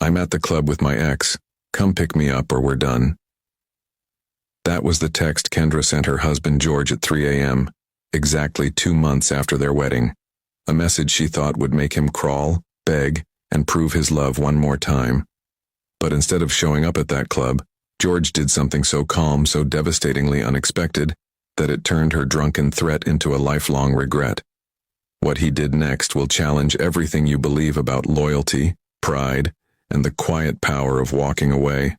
I'm at the club with my ex. Come pick me up or we're done. That was the text Kendra sent her husband George at 3 a.m., exactly 2 months after their wedding. A message she thought would make him crawl, beg, and prove his love one more time. But instead of showing up at that club, George did something so calm, so devastatingly unexpected, that it turned her drunken threat into a lifelong regret. What he did next will challenge everything you believe about loyalty, pride, and the quiet power of walking away.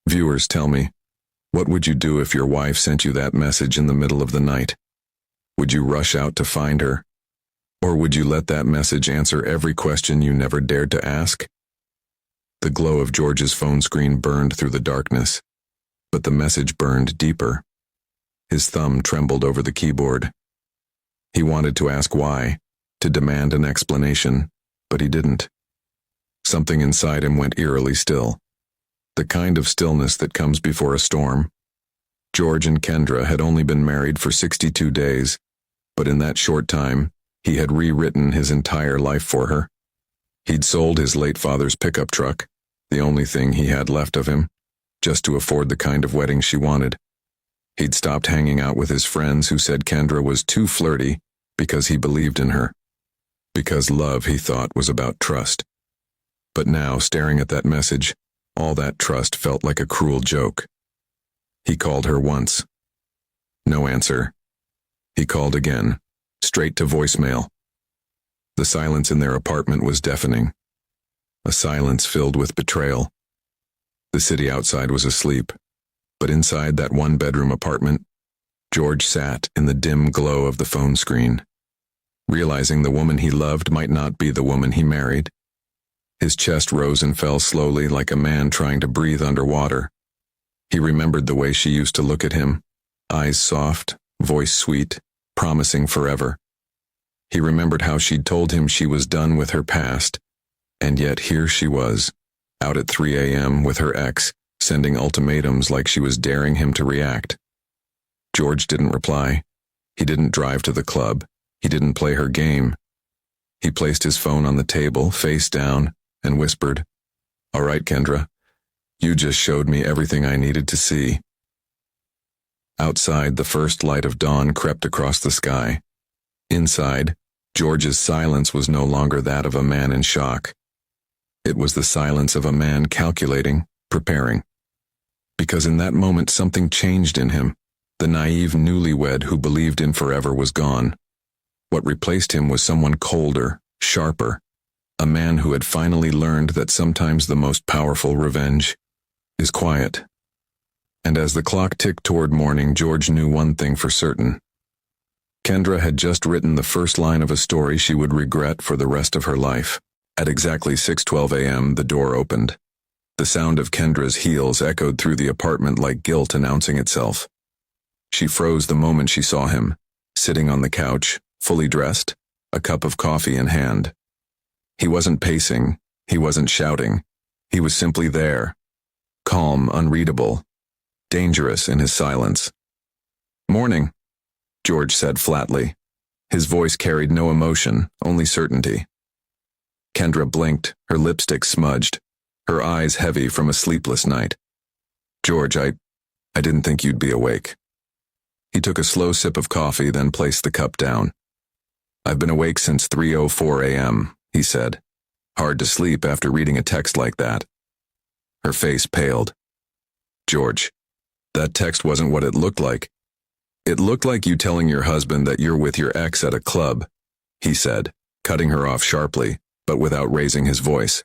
Viewers, tell me, what would you do if your wife sent you that message in the middle of the night? Would you rush out to find her? Or would you let that message answer every question you never dared to ask? The glow of George's phone screen burned through the darkness, but the message burned deeper. His thumb trembled over the keyboard. He wanted to ask why, to demand an explanation, but he didn't. Something inside him went eerily still, the kind of stillness that comes before a storm. George and Kendra had only been married for 62 days, but in that short time, he had rewritten his entire life for her. He'd sold his late father's pickup truck, the only thing he had left of him, just to afford the kind of wedding she wanted. He'd stopped hanging out with his friends who said Kendra was too flirty because he believed in her. Because love, he thought, was about trust. But now, staring at that message, all that trust felt like a cruel joke. He called her once. No answer. He called again, straight to voicemail. The silence in their apartment was deafening. A silence filled with betrayal. The city outside was asleep, but inside that one-bedroom apartment, George sat in the dim glow of the phone screen, realizing the woman he loved might not be the woman he married. His chest rose and fell slowly like a man trying to breathe underwater. He remembered the way she used to look at him, eyes soft, voice sweet, promising forever. He remembered how she'd told him she was done with her past, and yet here she was, out at 3 a.m. with her ex, sending ultimatums like she was daring him to react. George didn't reply. He didn't drive to the club. He didn't play her game. He placed his phone on the table, face down, and whispered, "All right, Kendra, you just showed me everything I needed to see." Outside, the first light of dawn crept across the sky. Inside, George's silence was no longer that of a man in shock. It was the silence of a man calculating, preparing. Because in that moment something changed in him. The naive newlywed who believed in forever was gone. What replaced him was someone colder, sharper, a man who had finally learned that sometimes the most powerful revenge is quiet. And as the clock ticked toward morning, George knew one thing for certain. Kendra had just written the first line of a story she would regret for the rest of her life. At exactly 6:12 a.m., the door opened. The sound of Kendra's heels echoed through the apartment like guilt announcing itself. She froze the moment she saw him, sitting on the couch, fully dressed, a cup of coffee in hand. He wasn't pacing, he wasn't shouting. He was simply there, calm, unreadable, dangerous in his silence. "Morning," George said flatly. His voice carried no emotion, only certainty. Kendra blinked, her lipstick smudged, her eyes heavy from a sleepless night. "George, I didn't think you'd be awake." He took a slow sip of coffee, then placed the cup down. "I've been awake since 3:04 a.m., he said. "Hard to sleep after reading a text like that." Her face paled. "George, that text wasn't what it looked like. It looked like you telling your husband that you're with your ex at a club," he said, cutting her off sharply, but without raising his voice.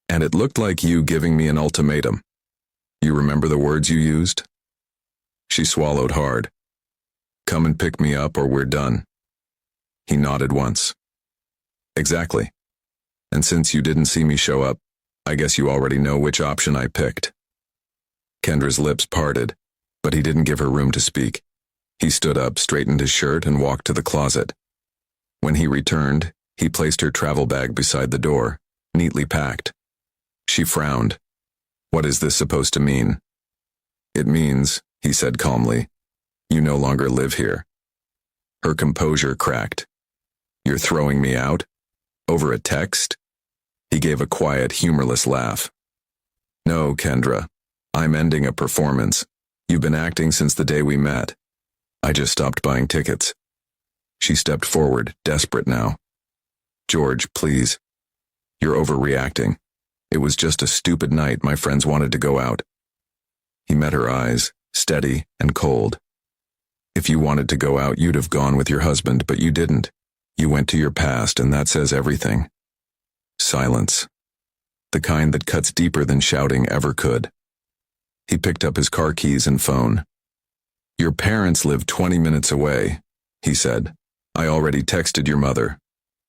"And it looked like you giving me an ultimatum. You remember the words you used?" She swallowed hard. "Come and pick me up or we're done." He nodded once. "Exactly. And since you didn't see me show up, I guess you already know which option I picked." Kendra's lips parted, but he didn't give her room to speak. He stood up, straightened his shirt, and walked to the closet. When he returned, he placed her travel bag beside the door, neatly packed. She frowned. "What is this supposed to mean?" "It means," he said calmly, "you no longer live here." Her composure cracked. "You're throwing me out? Over a text?" He gave a quiet, humorless laugh. No, Kendra. I'm ending a performance. You've been acting since the day we met. I just stopped buying tickets. She stepped forward, desperate now. George, please. You're overreacting. It was just a stupid night. My friends wanted to go out. He met her eyes, steady and cold. If you wanted to go out, you'd have gone with your husband, but you didn't. You went to your past, and that says everything. Silence. The kind that cuts deeper than shouting ever could. He picked up his car keys and phone. Your parents live 20 minutes away, he said. I already texted your mother.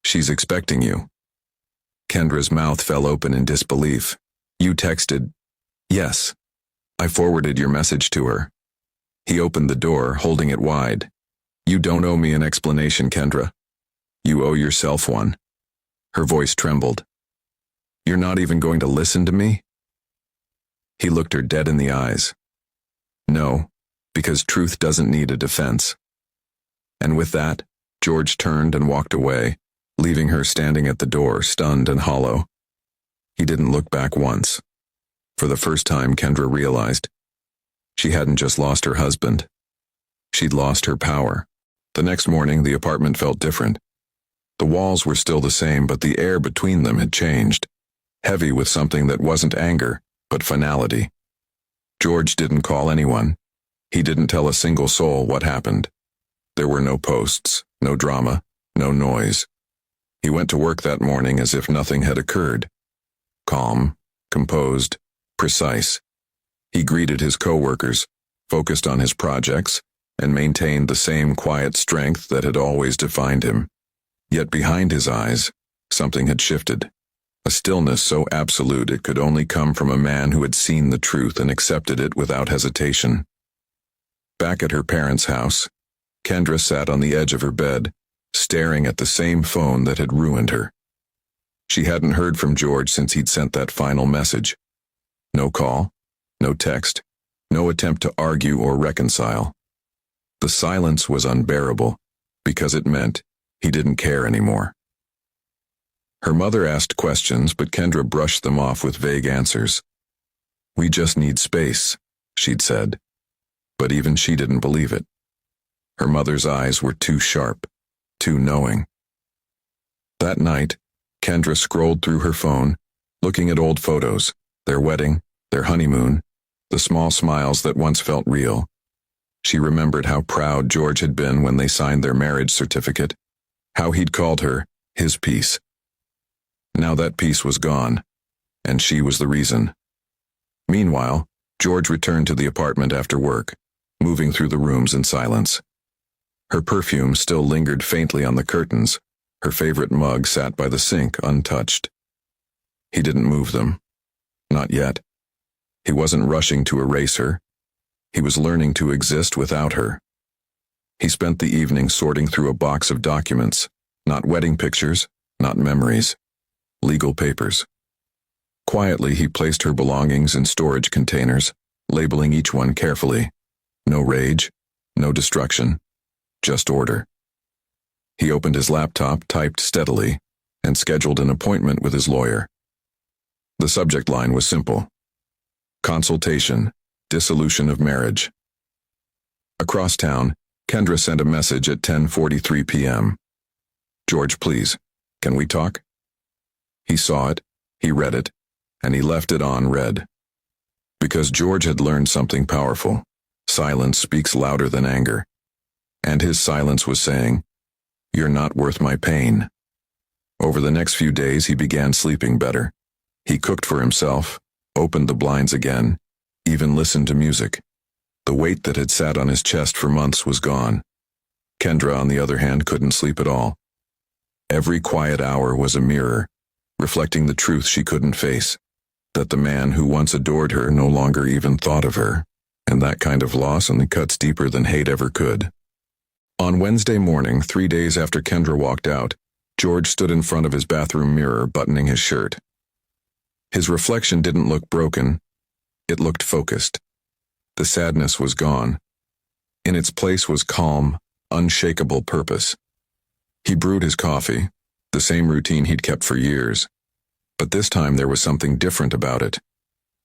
She's expecting you. Kendra's mouth fell open in disbelief. You texted? Yes. I forwarded your message to her. He opened the door, holding it wide. You don't owe me an explanation, Kendra. You owe yourself one. Her voice trembled. You're not even going to listen to me? He looked her dead in the eyes. No, because truth doesn't need a defense. And with that, George turned and walked away, leaving her standing at the door, stunned and hollow. He didn't look back once. For the first time, Kendra realized she hadn't just lost her husband. She'd lost her power. The next morning, the apartment felt different. The walls were still the same, but the air between them had changed, heavy with something that wasn't anger, but finality. George didn't call anyone. He didn't tell a single soul what happened. There were no posts, no drama, no noise. He went to work that morning as if nothing had occurred. Calm, composed, precise. He greeted his coworkers, focused on his projects, and maintained the same quiet strength that had always defined him. Yet behind his eyes, something had shifted. A stillness so absolute it could only come from a man who had seen the truth and accepted it without hesitation. Back at her parents' house, Kendra sat on the edge of her bed, staring at the same phone that had ruined her. She hadn't heard from George since he'd sent that final message. No call, no text, no attempt to argue or reconcile. The silence was unbearable, because it meant he didn't care anymore. Her mother asked questions, but Kendra brushed them off with vague answers. We just need space, she'd said. But even she didn't believe it. Her mother's eyes were too sharp, too knowing. That night, Kendra scrolled through her phone, looking at old photos, their wedding, their honeymoon, the small smiles that once felt real. She remembered how proud George had been when they signed their marriage certificate, how he'd called her his piece. Now that piece was gone, and she was the reason. Meanwhile, George returned to the apartment after work, moving through the rooms in silence. Her perfume still lingered faintly on the curtains. Her favorite mug sat by the sink, untouched. He didn't move them. Not yet. He wasn't rushing to erase her. He was learning to exist without her. He spent the evening sorting through a box of documents, not wedding pictures, not memories, legal papers. Quietly, he placed her belongings in storage containers, labeling each one carefully. No rage, no destruction, just order. He opened his laptop, typed steadily, and scheduled an appointment with his lawyer. The subject line was simple. Consultation, dissolution of marriage. Across town, Kendra sent a message at 10:43 p.m. George, please, can we talk? He saw it, he read it, and he left it on read. Because George had learned something powerful. Silence speaks louder than anger. And his silence was saying, you're not worth my pain. Over the next few days, he began sleeping better. He cooked for himself, opened the blinds again, even listened to music. The weight that had sat on his chest for months was gone. Kendra, on the other hand, couldn't sleep at all. Every quiet hour was a mirror, reflecting the truth she couldn't face, that the man who once adored her no longer even thought of her, and that kind of loss only cuts deeper than hate ever could. On Wednesday morning, 3 days after Kendra walked out, George stood in front of his bathroom mirror, buttoning his shirt. His reflection didn't look broken. It looked focused. The sadness was gone. In its place was calm, unshakable purpose. He brewed his coffee, the same routine he'd kept for years. But this time there was something different about it.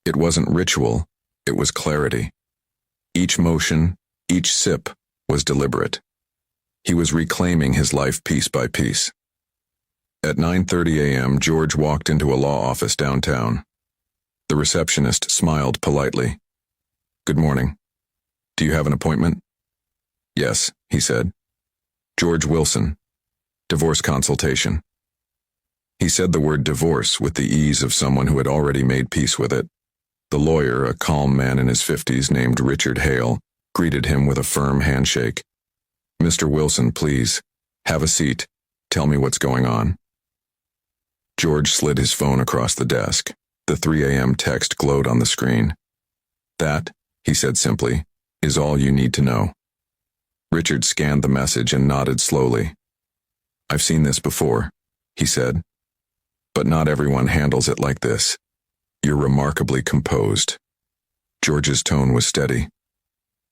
It wasn't ritual, it was clarity. Each motion, each sip, was deliberate. He was reclaiming his life piece by piece. At 9:30 a.m., George walked into a law office downtown. The receptionist smiled politely. "Good morning. Do you have an appointment?" "Yes," he said. "George Wilson. Divorce consultation." He said the word divorce with the ease of someone who had already made peace with it. The lawyer, a calm man in his 50s named Richard Hale, greeted him with a firm handshake. "Mr. Wilson, please. Have a seat. Tell me what's going on." George slid his phone across the desk. The 3 a.m. text glowed on the screen. "That," he said simply, "is all you need to know." Richard scanned the message and nodded slowly. "I've seen this before," he said. "But not everyone handles it like this. You're remarkably composed." George's tone was steady.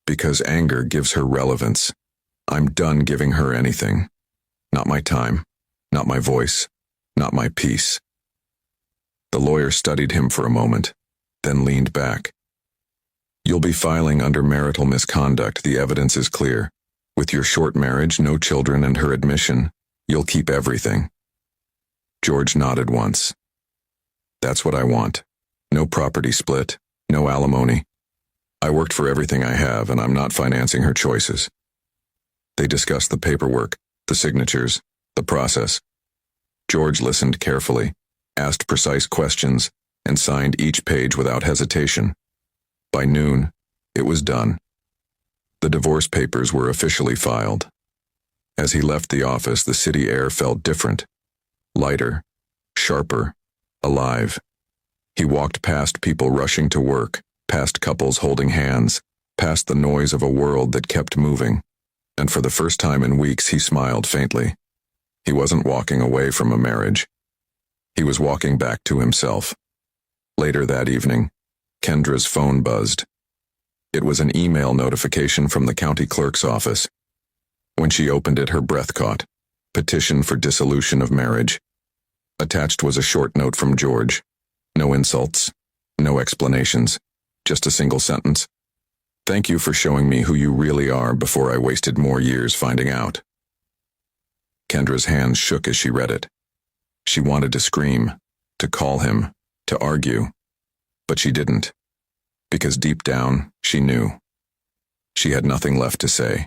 "Because anger gives her relevance. I'm done giving her anything. Not my time, not my voice, not my peace." The lawyer studied him for a moment, then leaned back. "You'll be filing under marital misconduct, the evidence is clear. With your short marriage, no children, and her admission, you'll keep everything." George nodded once. "That's what I want. No property split, no alimony. I worked for everything I have, and I'm not financing her choices." They discussed the paperwork, the signatures, the process. George listened carefully, asked precise questions, and signed each page without hesitation. By noon, it was done. The divorce papers were officially filed. As he left the office, the city air felt different. Lighter, sharper, alive. He walked past people rushing to work, past couples holding hands, past the noise of a world that kept moving. And for the first time in weeks, he smiled faintly. He wasn't walking away from a marriage. He was walking back to himself. Later that evening, Kendra's phone buzzed. It was an email notification from the county clerk's office. When she opened it, her breath caught. Petition for dissolution of marriage. Attached was a short note from George. No insults, no explanations, just a single sentence. "Thank you for showing me who you really are before I wasted more years finding out." Kendra's hands shook as she read it. She wanted to scream, to call him, to argue. But she didn't. Because deep down, she knew. She had nothing left to say.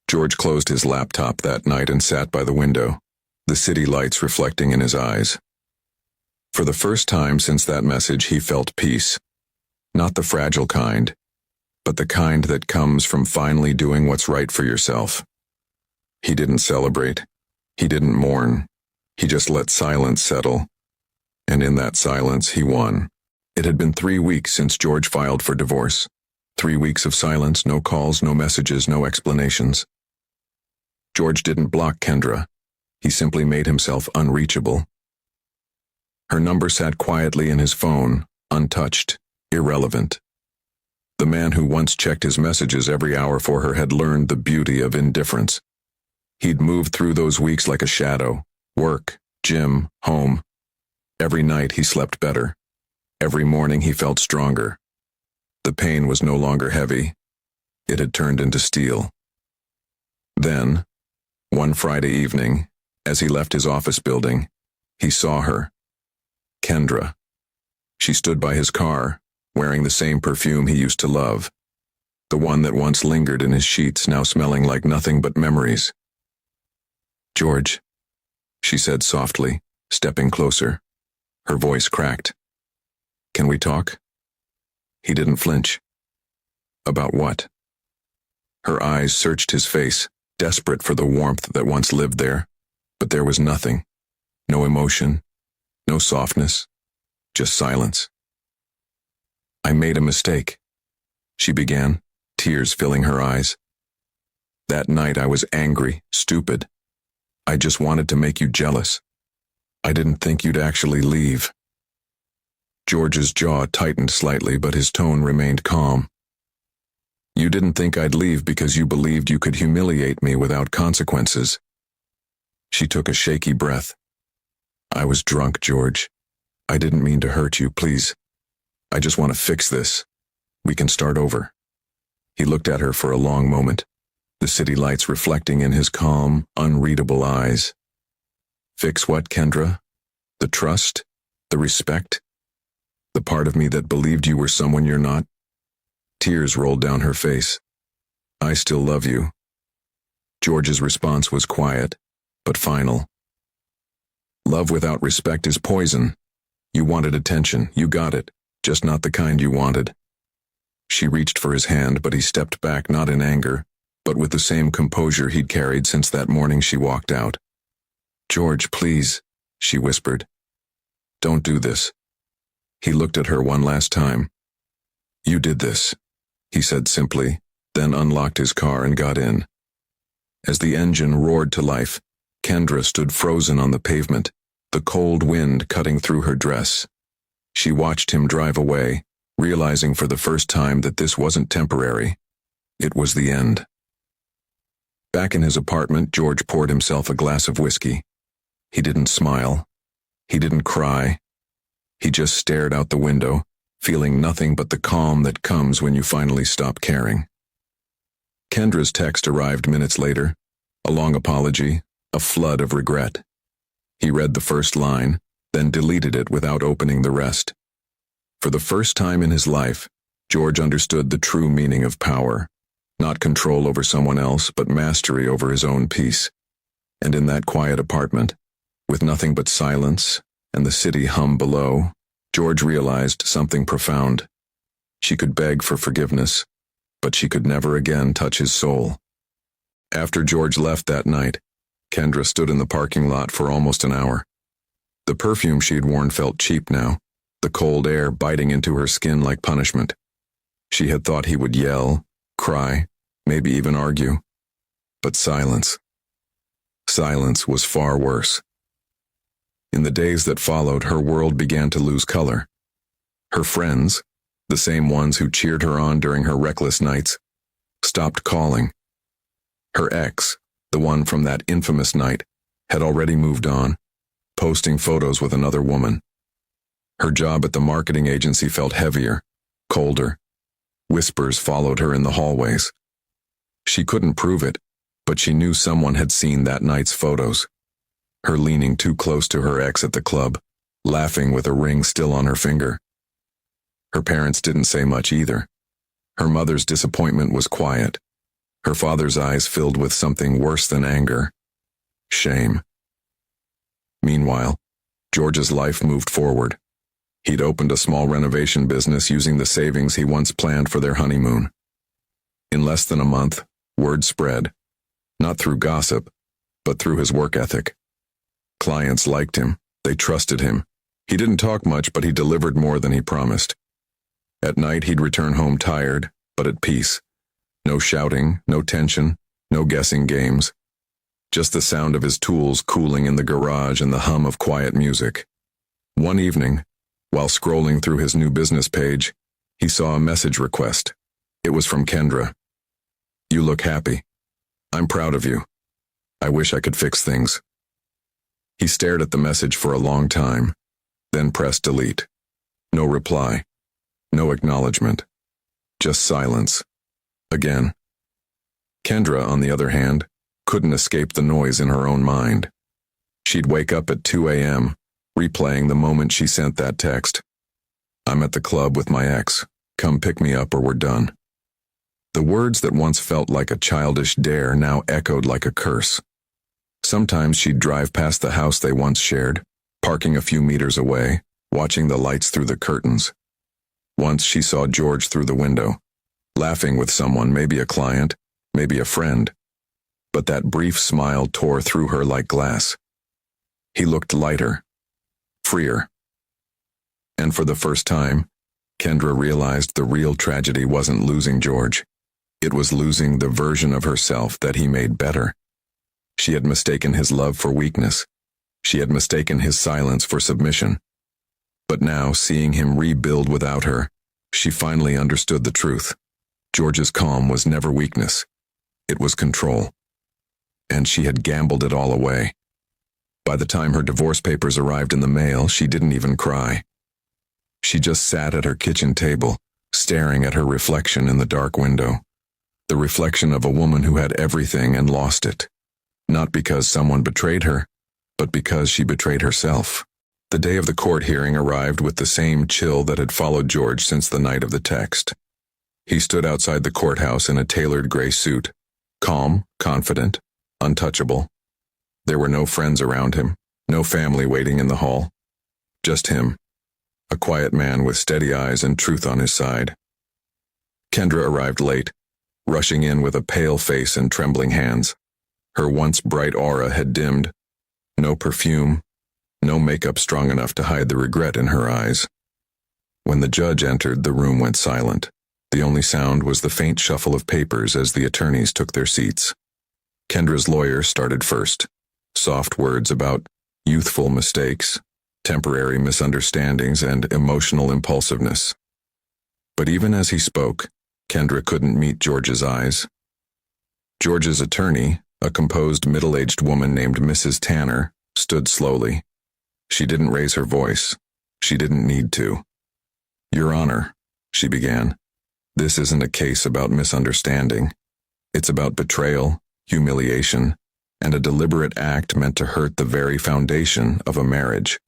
George closed his laptop that night and sat by the window, the city lights reflecting in his eyes. For the first time since that message, he felt peace. Not the fragile kind, but the kind that comes from finally doing what's right for yourself. He didn't celebrate. He didn't mourn. He just let silence settle. And in that silence, he won. It had been 3 weeks since George filed for divorce. 3 weeks of silence, no calls, no messages, no explanations. George didn't block Kendra. He simply made himself unreachable. Her number sat quietly in his phone, untouched, irrelevant. The man who once checked his messages every hour for her had learned the beauty of indifference. He'd moved through those weeks like a shadow. Work, gym, home. Every night he slept better. Every morning he felt stronger. The pain was no longer heavy. It had turned into steel. Then, one Friday evening, as he left his office building, he saw her. Kendra. She stood by his car, wearing the same perfume he used to love. The one that once lingered in his sheets, now smelling like nothing but memories. "George," she said softly, stepping closer. Her voice cracked. "Can we talk?" He didn't flinch. "About what?" Her eyes searched his face, desperate for the warmth that once lived there. But there was nothing. No emotion. No softness. Just silence. "I made a mistake," she began, tears filling her eyes. "That night I was angry, stupid. I just wanted to make you jealous. I didn't think you'd actually leave." George's jaw tightened slightly, but his tone remained calm. "You didn't think I'd leave because you believed you could humiliate me without consequences." She took a shaky breath. I was drunk, George. I didn't mean to hurt you, please. I just want to fix this. We can start over. He looked at her for a long moment, the city lights reflecting in his calm, unreadable eyes. Fix what, Kendra? The trust? The respect? The part of me that believed you were someone you're not? Tears rolled down her face. I still love you. George's response was quiet, but final. Love without respect is poison. You wanted attention, you got it, just not the kind you wanted. She reached for his hand, but he stepped back, not in anger, but with the same composure he'd carried since that morning she walked out. George, please, she whispered. Don't do this. He looked at her one last time. You did this, he said simply, then unlocked his car and got in. As the engine roared to life, Kendra stood frozen on the pavement, the cold wind cutting through her dress. She watched him drive away, realizing for the first time that this wasn't temporary. It was the end. Back in his apartment, George poured himself a glass of whiskey. He didn't smile. He didn't cry. He just stared out the window, feeling nothing but the calm that comes when you finally stop caring. Kendra's text arrived minutes later, a long apology, a flood of regret. He read the first line, then deleted it without opening the rest. For the first time in his life, George understood the true meaning of power, not control over someone else, but mastery over his own peace. And in that quiet apartment, with nothing but silence and the city hum below, George realized something profound. She could beg for forgiveness, but she could never again touch his soul. After George left that night, Kendra stood in the parking lot for almost an hour. The perfume she'd worn felt cheap now, the cold air biting into her skin like punishment. She had thought he would yell, cry, maybe even argue. But silence. Silence was far worse. In the days that followed, her world began to lose color. Her friends, the same ones who cheered her on during her reckless nights, stopped calling. Her ex, the one from that infamous night, had already moved on, posting photos with another woman. Her job at the marketing agency felt heavier, colder. Whispers followed her in the hallways. She couldn't prove it, but she knew someone had seen that night's photos. Her leaning too close to her ex at the club, laughing with a ring still on her finger. Her parents didn't say much either. Her mother's disappointment was quiet. Her father's eyes filled with something worse than anger. Shame. Meanwhile, George's life moved forward. He'd opened a small renovation business using the savings he once planned for their honeymoon. In less than a month, word spread, not through gossip, but through his work ethic. Clients liked him. They trusted him. He didn't talk much, but he delivered more than he promised. At night, he'd return home tired, but at peace. No shouting, no tension, no guessing games. Just the sound of his tools cooling in the garage and the hum of quiet music. One evening, while scrolling through his new business page, he saw a message request. It was from Kendra. You look happy. I'm proud of you. I wish I could fix things. He stared at the message for a long time, then pressed delete. No reply. No acknowledgement. Just silence. Again. Kendra, on the other hand, couldn't escape the noise in her own mind. She'd wake up at 2 a.m., replaying the moment she sent that text. I'm at the club with my ex. Come pick me up or we're done. The words that once felt like a childish dare now echoed like a curse. Sometimes she'd drive past the house they once shared, parking a few meters away, watching the lights through the curtains. Once she saw George through the window, laughing with someone, maybe a client, maybe a friend. But that brief smile tore through her like glass. He looked lighter, freer. And for the first time, Kendra realized the real tragedy wasn't losing George. It was losing the version of herself that he made better. She had mistaken his love for weakness. She had mistaken his silence for submission. But now, seeing him rebuild without her, she finally understood the truth. George's calm was never weakness. It was control. And she had gambled it all away. By the time her divorce papers arrived in the mail, she didn't even cry. She just sat at her kitchen table, staring at her reflection in the dark window. The reflection of a woman who had everything and lost it. Not because someone betrayed her, but because she betrayed herself. The day of the court hearing arrived with the same chill that had followed George since the night of the text. He stood outside the courthouse in a tailored gray suit, calm, confident, untouchable. There were no friends around him, no family waiting in the hall. Just him, a quiet man with steady eyes and truth on his side. Kendra arrived late, rushing in with a pale face and trembling hands. Her once bright aura had dimmed. No perfume, no makeup strong enough to hide the regret in her eyes. When the judge entered, the room went silent. The only sound was the faint shuffle of papers as the attorneys took their seats. Kendra's lawyer started first. Soft words about youthful mistakes, temporary misunderstandings, and emotional impulsiveness. But even as he spoke, Kendra couldn't meet George's eyes. George's attorney, a composed middle-aged woman named Mrs. Tanner, stood slowly. She didn't raise her voice. She didn't need to. "Your Honor," she began, "this isn't a case about misunderstanding. It's about betrayal, humiliation, and a deliberate act meant to hurt the very foundation of a marriage."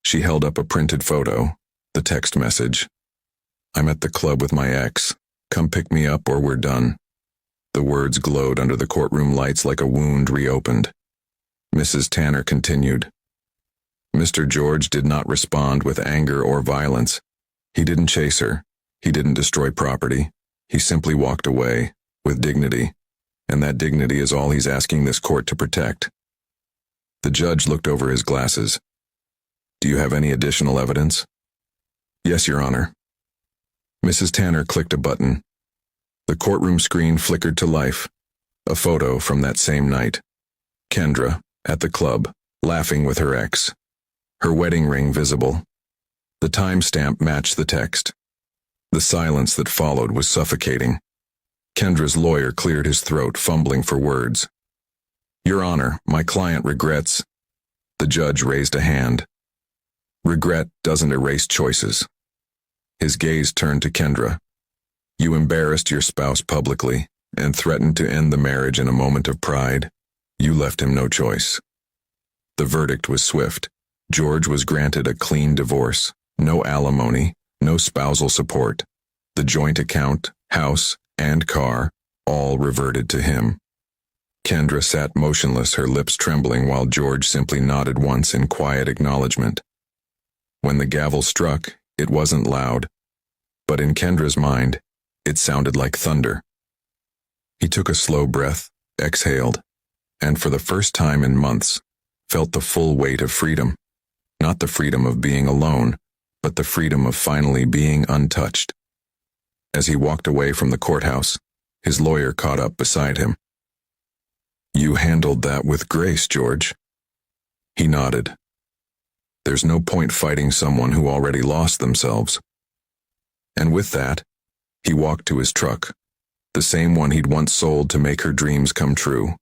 She held up a printed photo, the text message. "I'm at the club with my ex. Come pick me up or we're done." The words glowed under the courtroom lights like a wound reopened. Mrs. Tanner continued. Mr. George did not respond with anger or violence. He didn't chase her. He didn't destroy property. He simply walked away, with dignity. And that dignity is all he's asking this court to protect. The judge looked over his glasses. "Do you have any additional evidence?" "Yes, Your Honor." Mrs. Tanner clicked a button. The courtroom screen flickered to life. A photo from that same night. Kendra, at the club, laughing with her ex. Her wedding ring visible. The timestamp matched the text. The silence that followed was suffocating. Kendra's lawyer cleared his throat, fumbling for words. "Your Honor, my client regrets." The judge raised a hand. "Regret doesn't erase choices." His gaze turned to Kendra. "You embarrassed your spouse publicly and threatened to end the marriage in a moment of pride. You left him no choice." The verdict was swift. George was granted a clean divorce, no alimony, no spousal support. The joint account, house, and car, all reverted to him. Kendra sat motionless, her lips trembling, while George simply nodded once in quiet acknowledgement. When the gavel struck, it wasn't loud, but in Kendra's mind, it sounded like thunder. He took a slow breath, exhaled, and for the first time in months, felt the full weight of freedom. Not the freedom of being alone, but the freedom of finally being untouched. As he walked away from the courthouse, his lawyer caught up beside him. "You handled that with grace, George." He nodded. "There's no point fighting someone who already lost themselves." And with that, he walked to his truck, the same one he'd once sold to make her dreams come true.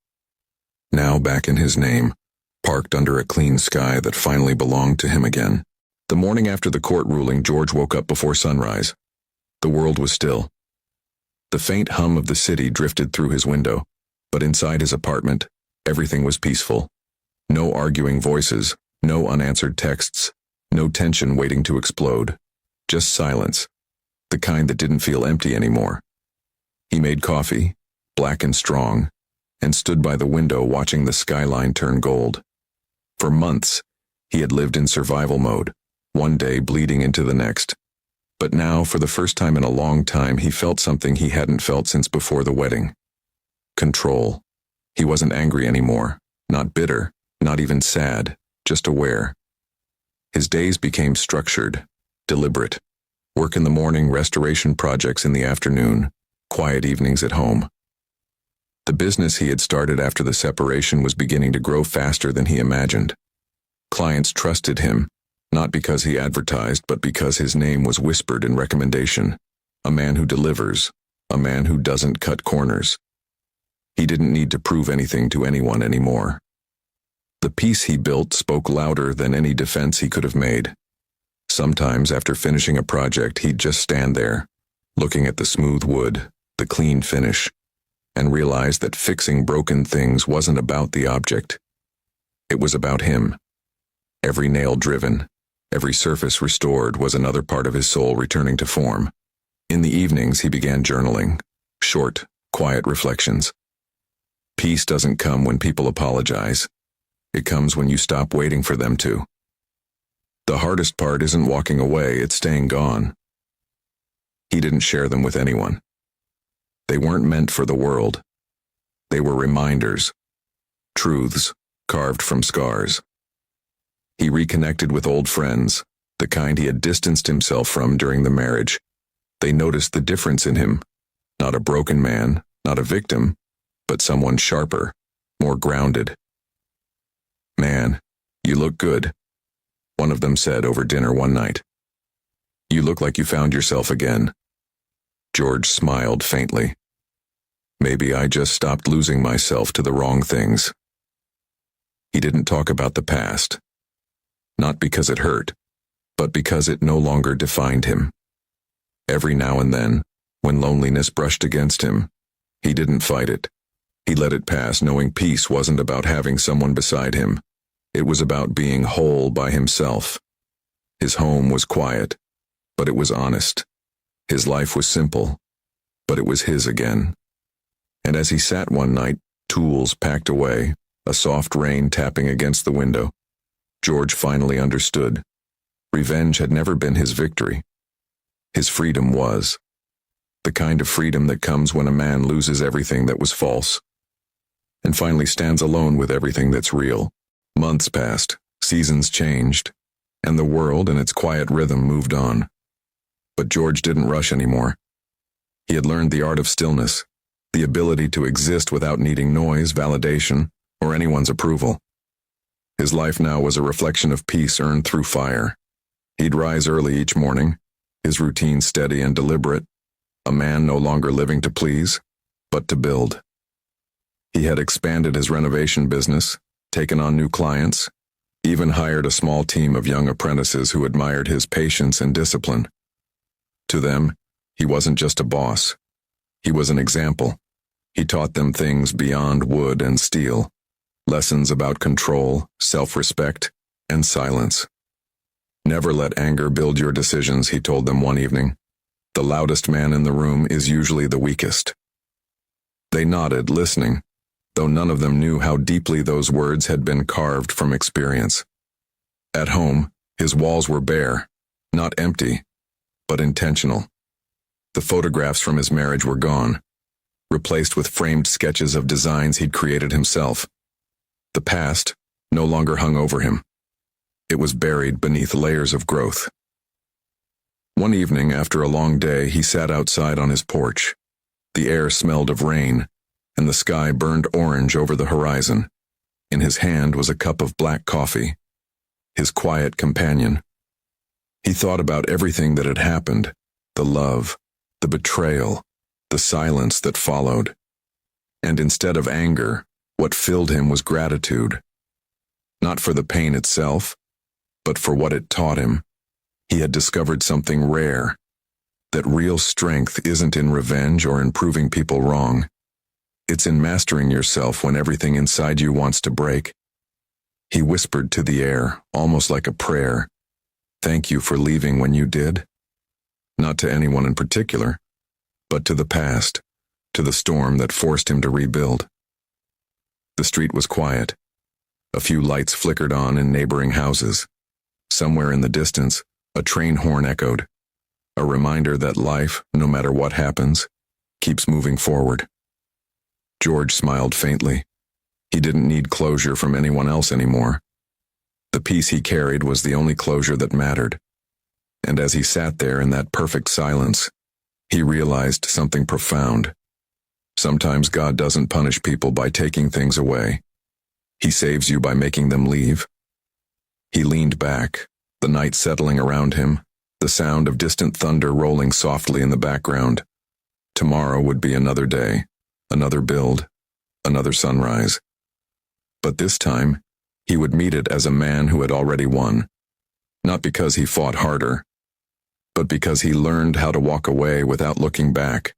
Now back in his name, parked under a clean sky that finally belonged to him again. The morning after the court ruling, George woke up before sunrise. The world was still. The faint hum of the city drifted through his window, but inside his apartment, everything was peaceful. No arguing voices, no unanswered texts, no tension waiting to explode. Just silence, the kind that didn't feel empty anymore. He made coffee, black and strong, and stood by the window watching the skyline turn gold. For months, he had lived in survival mode, one day bleeding into the next. But now, for the first time in a long time, he felt something he hadn't felt since before the wedding. Control. He wasn't angry anymore, not bitter, not even sad, just aware. His days became structured, deliberate. Work in the morning, restoration projects in the afternoon, quiet evenings at home. The business he had started after the separation was beginning to grow faster than he imagined. Clients trusted him, not because he advertised, but because his name was whispered in recommendation. A man who delivers, a man who doesn't cut corners. He didn't need to prove anything to anyone anymore. The peace he built spoke louder than any defense he could have made. Sometimes, after finishing a project, he'd just stand there, looking at the smooth wood, the clean finish, and realize that fixing broken things wasn't about the object. It was about him. Every nail driven, every surface restored was another part of his soul returning to form. In the evenings, he began journaling, short, quiet reflections. Peace doesn't come when people apologize. It comes when you stop waiting for them to. The hardest part isn't walking away, it's staying gone. He didn't share them with anyone. They weren't meant for the world. They were reminders, truths carved from scars. He reconnected with old friends, the kind he had distanced himself from during the marriage. They noticed the difference in him. Not a broken man, not a victim, but someone sharper, more grounded. "Man, you look good," one of them said over dinner one night. "You look like you found yourself again." George smiled faintly. "Maybe I just stopped losing myself to the wrong things." He didn't talk about the past. Not because it hurt, but because it no longer defined him. Every now and then, when loneliness brushed against him, he didn't fight it. He let it pass, knowing peace wasn't about having someone beside him. It was about being whole by himself. His home was quiet, but it was honest. His life was simple, but it was his again. And as he sat one night, tools packed away, a soft rain tapping against the window, George finally understood. Revenge had never been his victory. His freedom was. The kind of freedom that comes when a man loses everything that was false and finally stands alone with everything that's real. Months passed, seasons changed, and the world and its quiet rhythm moved on. But George didn't rush anymore. He had learned the art of stillness, the ability to exist without needing noise, validation, or anyone's approval. His life now was a reflection of peace earned through fire. He'd rise early each morning, his routine steady and deliberate, a man no longer living to please, but to build. He had expanded his renovation business, taken on new clients, even hired a small team of young apprentices who admired his patience and discipline. To them, he wasn't just a boss. He was an example. He taught them things beyond wood and steel, lessons about control, self-respect, and silence. "Never let anger build your decisions," he told them one evening. "The loudest man in the room is usually the weakest." They nodded, listening, though none of them knew how deeply those words had been carved from experience. At home, his walls were bare, not empty, but intentional. The photographs from his marriage were gone, replaced with framed sketches of designs he'd created himself. The past no longer hung over him. It was buried beneath layers of growth. One evening, after a long day, he sat outside on his porch. The air smelled of rain, and the sky burned orange over the horizon. In his hand was a cup of black coffee, his quiet companion. He thought about everything that had happened, the love, the betrayal, the silence that followed. And instead of anger, what filled him was gratitude. Not for the pain itself, but for what it taught him. He had discovered something rare, that real strength isn't in revenge or in proving people wrong. It's in mastering yourself when everything inside you wants to break. He whispered to the air, almost like a prayer. "Thank you for leaving when you did." Not to anyone in particular, but to the past, to the storm that forced him to rebuild. The street was quiet. A few lights flickered on in neighboring houses. Somewhere in the distance, a train horn echoed, a reminder that life, no matter what happens, keeps moving forward. George smiled faintly. He didn't need closure from anyone else anymore. The peace he carried was the only closure that mattered. And as he sat there in that perfect silence, he realized something profound. Sometimes God doesn't punish people by taking things away. He saves you by making them leave. He leaned back, the night settling around him, the sound of distant thunder rolling softly in the background. Tomorrow would be another day, another build, another sunrise. But this time, he would meet it as a man who had already won. Not because he fought harder, but because he learned how to walk away without looking back.